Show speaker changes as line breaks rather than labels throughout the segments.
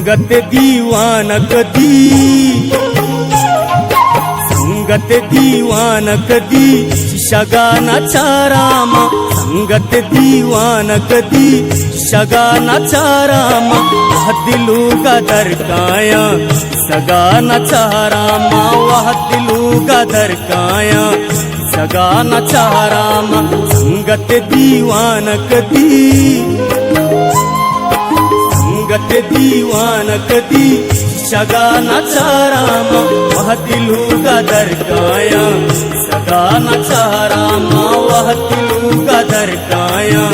संगत दीवान कदी, संगत दीवान कदी शगानाचा रामा, संगत दीवान कदी शगानाचा रामा, वाहतिलू गदर काया सगानाचा रामा, वाहतिलू गदर काया सगानाचा रामा, संगत दीवान कदी, संगत दीवान कदी शगानाचा रामा, वाहतिलू गदर काया सगानाचा रामा, वाहतिलू गदर काया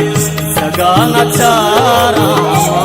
सगानाचा रामा।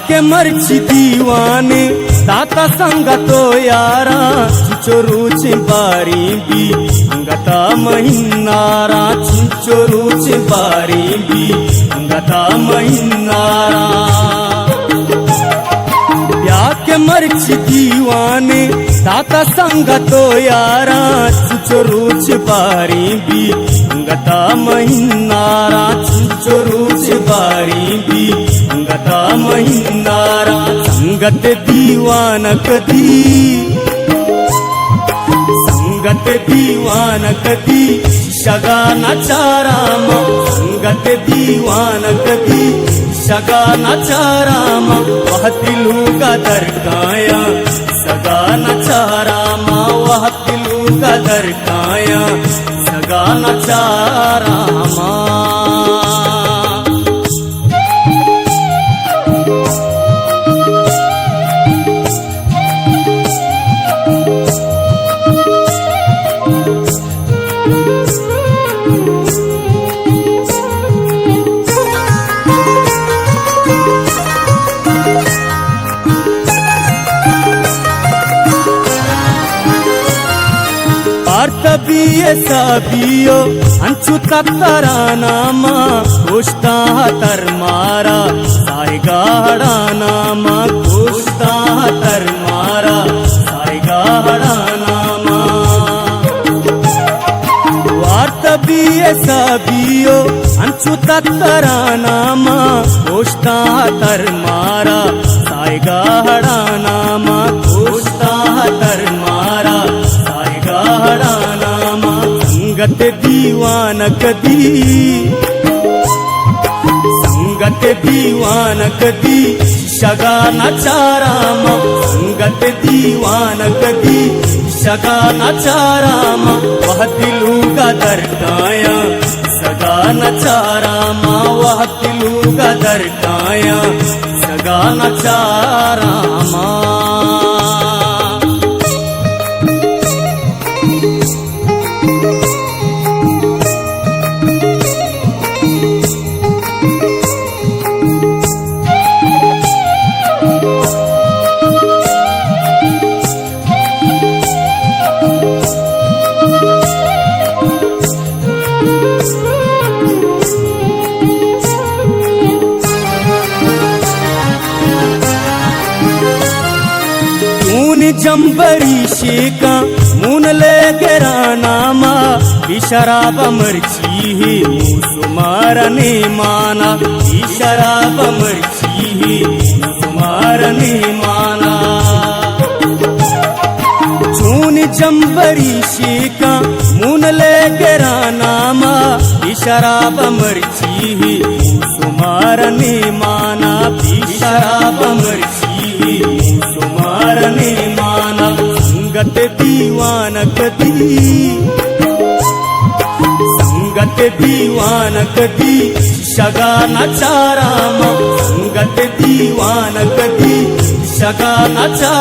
के मर्ची दीवाने ताता संगतो यारा, चिचोरू चिंपारी भी अंगता महिनारा, चिचोरू चिंपारी भी अंगता महिनारा। के मर्ची दीवाने ताता संगतो यारा, चिचोरू चिंपारी भी अंगता महिनारा, चिचोरू चिंपारी भी अंगता महिनारा। संगत दीवान कदी, संगत दीवान कदी शगानाचा रामा, संगत दीवान कदी शगानाचा रामा, वाहतिलू गदर काया सगानाचा रामा, वाहतिलू गदर काया सगानाचा रामा। तबिये साबियो अंचु तत्तरानामा, कोष्टा तरमारा सायगाड़ानामा, कोष्टा तरमारा सायगाड़ानामा। वार्तबिये साबियो अंचु तत्तरानामा, कोष्टा तरमारा सायगाड़ानामा, कोष्टा तरमारा सायगाड़ानामा। संगत दीवान कदी, संगत दीवान कदी शगानाचा रामा, संगत दीवान कदी शगानाचा रामा, वाहतिलू गदर काया सगानाचा रामा, वाहतिलू गदर काया सगानाचा रामा। जंबरी शेका मुन ले गिरानामा, शराब मर्ची ही सुमारने माना, शराब मर्ची ही सुमारने माना। चून जंबरी शेका मुन ले गिरानामा, शराब मर्ची ही सुमारने माना, शराब मर्ची ही सुमारने माना। संगत दीवान कदी, संगत दीवान कदी शगानाचा रामा, संगत दीवान कदी शगानाचा